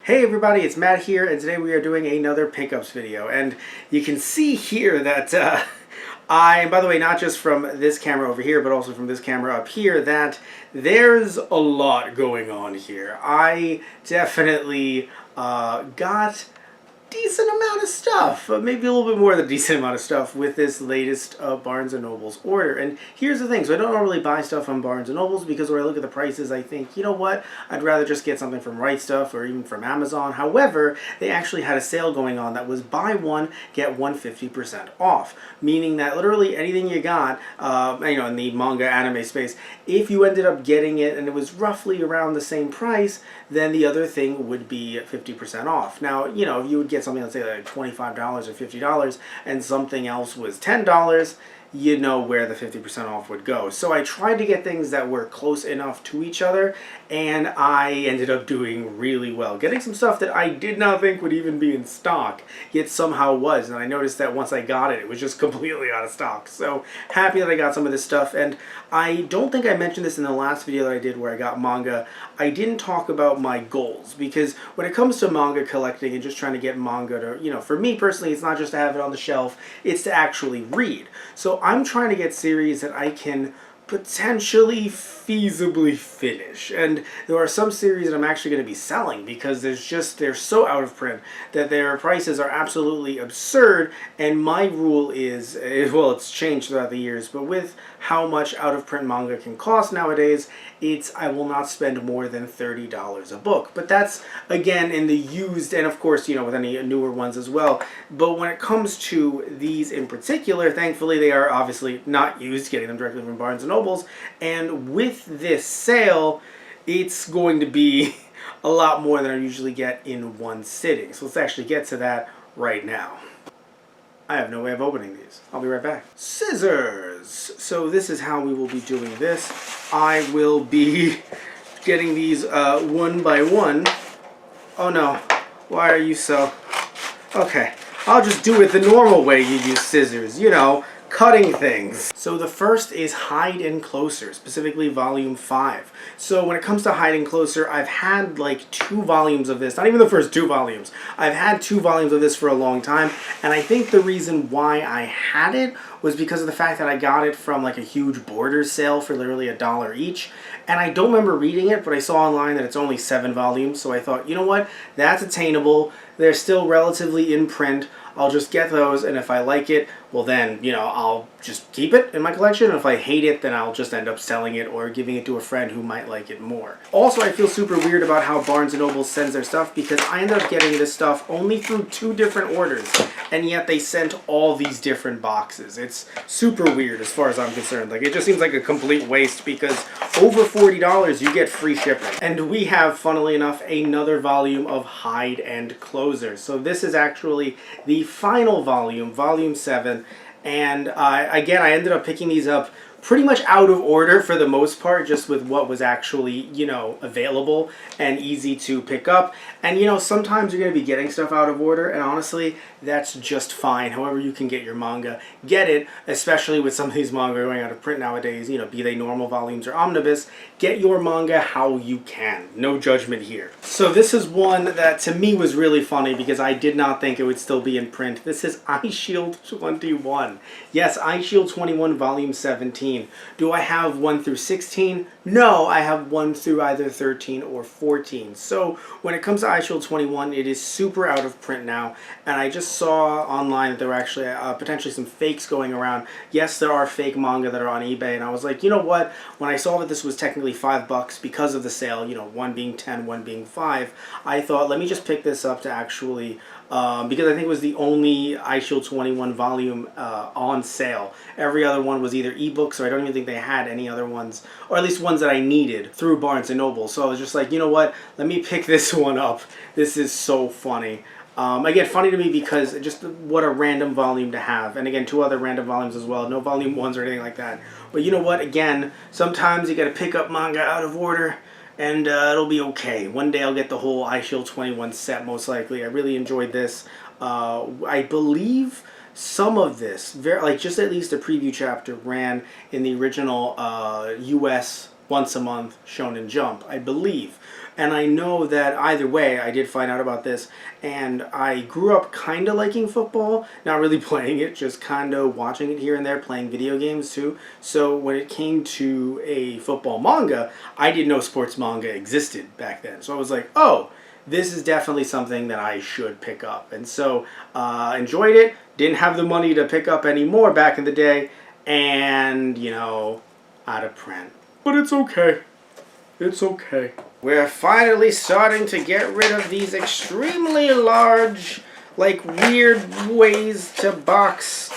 Hey everybody, it's Matt here, and today we are doing another pickups video. And you can see here that by the way, not just from this camera over here, but also from this camera up here, that there's a lot going on here. I definitely got decent amount of stuff, maybe a little bit more than a decent amount of stuff with this latest Barnes & Noble's order. And here's the thing, so I don't normally buy stuff from Barnes & Noble's because when I look at the prices I think, you know what, I'd rather just get something from Right Stuff or even from Amazon. However, they actually had a sale going on that was buy one, get one 50% off, meaning that literally anything you got, in the manga anime space, if you ended up getting it and it was roughly around the same price, then the other thing would be 50% off. Now, if you would get something, let's say like $25 or $50, and something else was $10, you know where the 50% off would go. So I tried to get things that were close enough to each other, and I ended up doing really well. Getting some stuff that I did not think would even be in stock, yet somehow was. And I noticed that once I got it, it was just completely out of stock. So happy that I got some of this stuff. And I don't think I mentioned this in the last video that I did where I got manga. I didn't talk about my goals, because when it comes to manga collecting and just trying to get manga to, for me personally, it's not just to have it on the shelf, it's to actually read. So I'm trying to get series that I can potentially feasibly finish, and there are some series that I'm actually going to be selling because they're so out of print that their prices are absolutely absurd. And my rule is, well, it's changed throughout the years, but with how much out of print manga can cost nowadays, I will not spend more than $30 a book. But that's again in the used, and of course with any newer ones as well. But when it comes to these in particular, thankfully they are obviously not used, getting them directly from Barnes & Noble's, and with this sale it's going to be a lot more than I usually get in one sitting. So let's actually get to that right now. I have no way of opening these. I'll be right back. Scissors! So this is how we will be doing this. I will be getting these one by one. Oh no, why are you so... Okay, I'll just do it the normal way you use scissors, cutting things. So the first is Hide and Closer, specifically volume 5. So when it comes to Hide and Closer, I've had like 2 volumes of this, not even the first 2 volumes. I've had 2 volumes of this for a long time, and I think the reason why I had it was because of the fact that I got it from like a huge Borders sale for literally $1 each. And I don't remember reading it, but I saw online that it's only 7 volumes, so I thought, you know what, that's attainable. They're still relatively in print. I'll just get those, and if I like it, well then, I'll just keep it in my collection. And if I hate it, then I'll just end up selling it or giving it to a friend who might like it more. Also, I feel super weird about how Barnes & Noble sends their stuff, because I ended up getting this stuff only through 2 different orders, and yet they sent all these different boxes. It's super weird as far as I'm concerned. Like, it just seems like a complete waste, because over $40 you get free shipping. And we have, funnily enough, another volume of Hide and Closer. So this is actually the final volume, volume 7, and again, I ended up picking these up pretty much out of order for the most part, just with what was actually, available and easy to pick up. And, sometimes you're going to be getting stuff out of order, and honestly, that's just fine. However you can get your manga, get it, especially with some of these manga going out of print nowadays, be they normal volumes or omnibus. Get your manga how you can. No judgment here. So this is one that to me was really funny because I did not think it would still be in print. This is Eyeshield 21. Yes, Eyeshield 21 volume 17. Do I have 1 through 16? No, I have 1 through either 13 or 14. So when it comes to Eyeshield 21, it is super out of print now, and I just saw online that there were actually potentially some fakes going around. Yes, there are fake manga that are on eBay, and I was like, you know what? When I saw that this was technically $5 because of the sale, one being 10, one being 5, I thought, let me just pick this up to actually, because I think it was the only Eyeshield 21 volume on sale. Every other one was either ebooks, or I don't even think they had any other ones, or at least ones that I needed through Barnes & Noble. So I was just like, you know what? Let me pick this one up. This is so funny. Again, funny to me because just what a random volume to have. And again, 2 other random volumes as well. No volume 1s or anything like that. But you know what? Again, sometimes you gotta pick up manga out of order, and it'll be okay. One day I'll get the whole Eyeshield 21 set, most likely. I really enjoyed this. I believe some of this, just at least a preview chapter, ran in the original US once a month Shonen Jump, I believe. And I know that either way, I did find out about this, and I grew up kind of liking football, not really playing it, just kind of watching it here and there, playing video games too. So when it came to a football manga, I didn't know sports manga existed back then. So I was like, oh, this is definitely something that I should pick up. And so enjoyed it, didn't have the money to pick up any more back in the day, and, you know, out of print. But it's okay. It's okay. We're finally starting to get rid of these extremely large, like, weird ways to box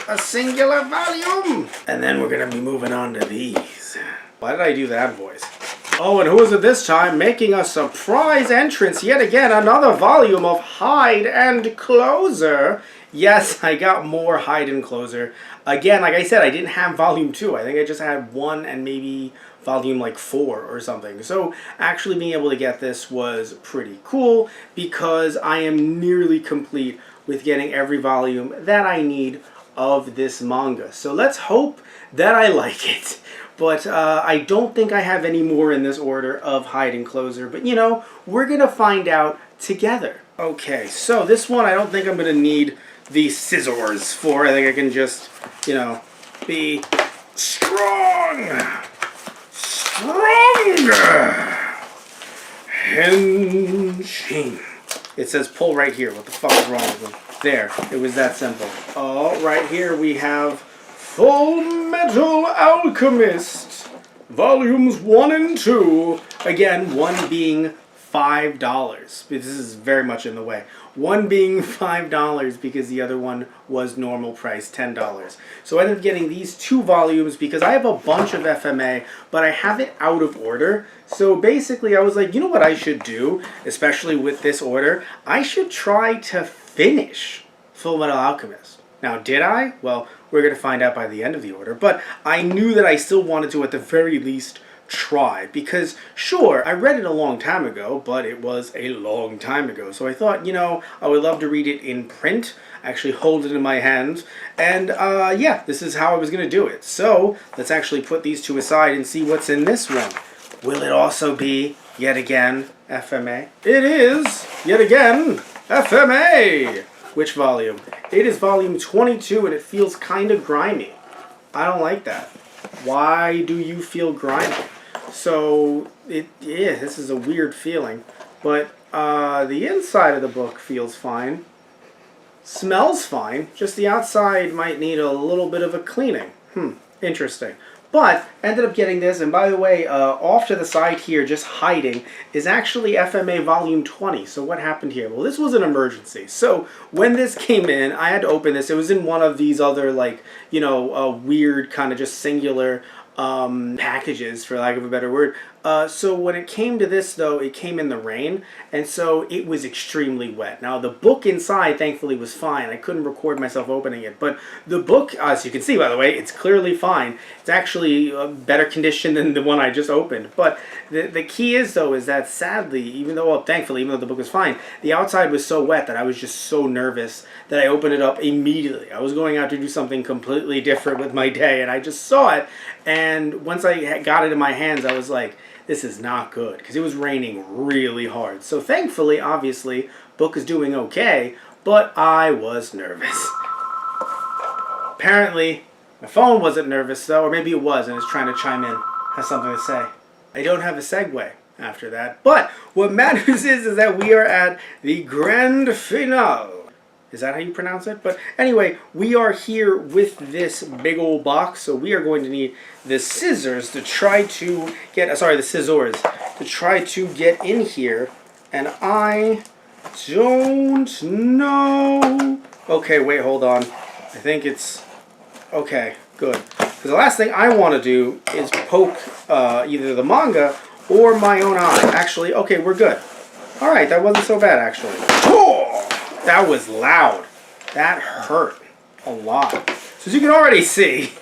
a singular volume. And then we're going to be moving on to these. Why did I do that voice? Oh, and who is it this time? Making a surprise entrance yet again. Another volume of Hide and Closer. Yes, I got more Hide and Closer. Again, like I said, I didn't have volume 2. I think I just had 1 and maybe volume like 4 or something. So actually being able to get this was pretty cool because I am nearly complete with getting every volume that I need of this manga. So let's hope that I like it. But I don't think I have any more in this order of Hide and Closer. But, you know, we're going to find out together. Okay, so this one I don't think I'm going to need the scissors for. I think I can just, you know, be strong. Stronger. Henshin. It says pull right here. What the fuck is wrong with them? There. It was that simple. Oh, right here we have Full Metal Alchemist, volumes 1 and 2. Again, 1 being $5. This is very much in the way. 1 being $5 because the other one was normal price, $10. So I ended up getting these 2 volumes because I have a bunch of FMA, but I have it out of order. So basically I was like, you know what I should do, especially with this order? I should try to finish Full Metal Alchemist. Now, did I? Well, we're going to find out by the end of the order. But I knew that I still wanted to, at the very least, try. Because, sure, I read it a long time ago, but it was a long time ago. So I thought, you know, I would love to read it in print, actually hold it in my hands. And, yeah, this is how I was going to do it. So, let's actually put these 2 aside and see what's in this one. Will it also be, yet again, FMA? It is, yet again, FMA! Which volume? It is volume 22 and it feels kind of grimy. I don't like that. Why do you feel grimy? So, yeah, this is a weird feeling. But the inside of the book feels fine. Smells fine. Just the outside might need a little bit of a cleaning. Interesting. But ended up getting this, and by the way, off to the side here, just hiding, is actually FMA Volume 20. So what happened here? Well, this was an emergency. So when this came in, I had to open this. It was in one of these other, like, you know, weird kind of just singular packages, for lack of a better word. So when it came to this, though, it came in the rain, and so it was extremely wet. Now, the book inside, thankfully, was fine. I couldn't record myself opening it, but the book, as you can see, by the way, it's clearly fine. It's actually a better condition than the one I just opened. But the key is, though, is that sadly, even though, well, thankfully, even though the book was fine, the outside was so wet that I was just so nervous that I opened it up immediately. I was going out to do something completely different with my day, and I just saw it, and once I got it in my hands, I was like, this is not good, because it was raining really hard. So thankfully, obviously, book is doing okay, but I was nervous. Apparently, my phone wasn't nervous, though, or maybe it was, and it's trying to chime in, has something to say. I don't have a segue after that, but what matters is that we are at the grand finale. Is that how you pronounce it? But anyway, we are here with this big old box, so we are going to need the scissors to try to get, the scissors, to try to get in here, and I don't know. Okay, wait, hold on. I think it's, okay, good. Because the last thing I want to do is poke either the manga or my own eye. Actually, okay, we're good. All right, that wasn't so bad, actually. Oh! That was loud. That hurt a lot. So as you can already see,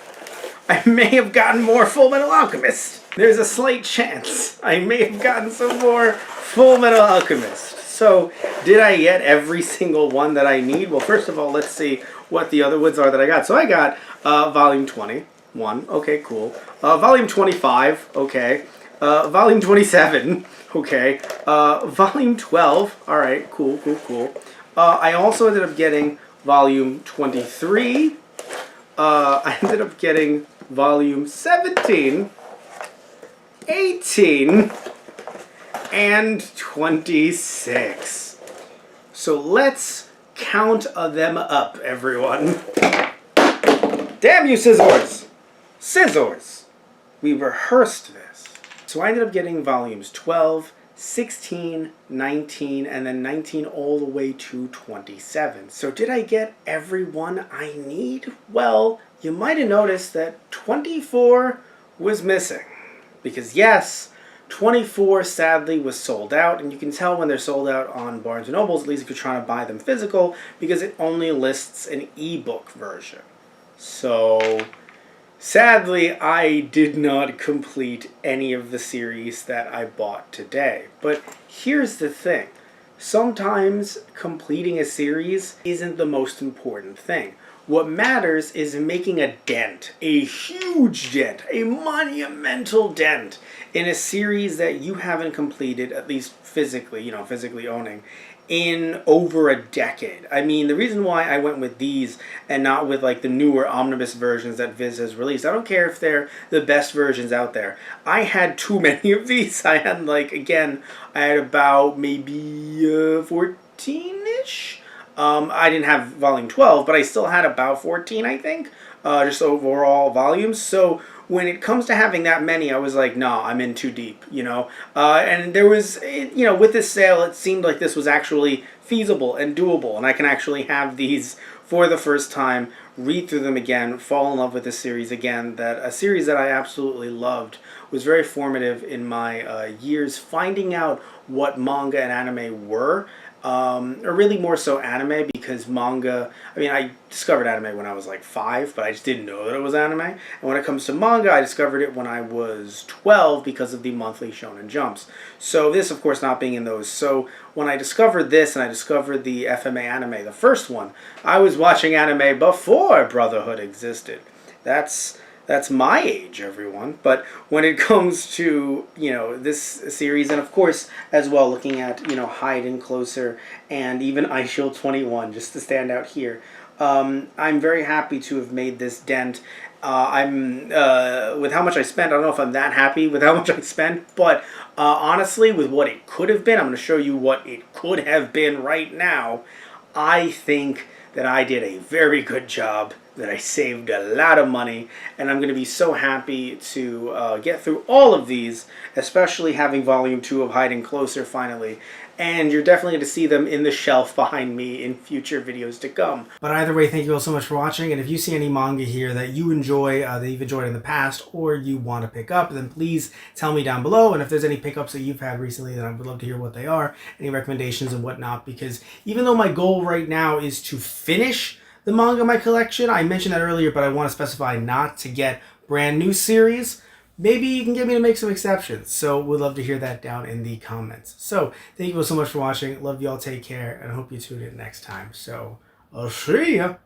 I may have gotten more Full Metal Alchemist. There's a slight chance I may have gotten some more Full Metal Alchemist. So, did I get every single one that I need? Well, first of all, let's see what the other ones are that I got. So I got Volume 20, 1. Okay, cool. Volume 25. Okay. Volume 27. Okay. Volume 12. All right. Cool, cool, cool. I also ended up getting volume 23. I ended up getting volume 17, 18, and 26. So let's count them up, everyone. Damn you, Scissors! Scissors! We rehearsed this. So I ended up getting volumes 12, 16, 19, and then 19 all the way to 27. So did I get every one I need? Well, you might have noticed that 24 was missing. Because yes, 24 sadly was sold out, and you can tell when they're sold out on Barnes & Nobles, at least if you're trying to buy them physical, because it only lists an ebook version. So sadly, I did not complete any of the series that I bought today. But here's the thing. Sometimes completing a series isn't the most important thing. What matters is making a dent, a huge dent, a monumental dent in a series that you haven't completed, at least physically, physically owning, in over a decade. I mean, the reason why I went with these and not with like the newer omnibus versions that Viz has released, I don't care if they're the best versions out there. I had too many of these. I had I had about maybe 14-ish. I didn't have volume 12, but I still had about 14, I think, just overall volumes. So when it comes to having that many, I was like, nah, I'm in too deep, And there was, with this sale, it seemed like this was actually feasible and doable, and I can actually have these for the first time, read through them again, fall in love with this series again. A series that I absolutely loved, was very formative in my years finding out what manga and anime were. Or really more so anime, because manga, I discovered anime when I was like 5, but I just didn't know that it was anime. And when it comes to manga, I discovered it when I was 12 because of the monthly Shonen Jumps. So this, of course, not being in those. So when I discovered this and I discovered the FMA anime, the first one, I was watching anime before Brotherhood existed. That's my age, everyone. But when it comes to, this series, and of course, as well, looking at, Hide and Closer, and even Ice Shield 21, just to stand out here, I'm very happy to have made this dent. With how much I spent, I don't know if I'm that happy with how much I spent, but honestly, with what it could have been, I'm going to show you what it could have been right now. I think that I did a very good job, that I saved a lot of money, and I'm going to be so happy to get through all of these, especially having Volume 2 of Hiding Closer finally. And you're definitely going to see them in the shelf behind me in future videos to come. But either way, thank you all so much for watching, and if you see any manga here that you enjoy, that you've enjoyed in the past, or you want to pick up, then please tell me down below. And if there's any pickups that you've had recently, then I would love to hear what they are, any recommendations and whatnot, because even though my goal right now is to finish the manga in my collection, I mentioned that earlier, but I want to specify not to get brand new series. Maybe you can get me to make some exceptions. So we'd love to hear that down in the comments. So thank you all so much for watching. Love y'all. Take care. And I hope you tune in next time. So I'll see ya.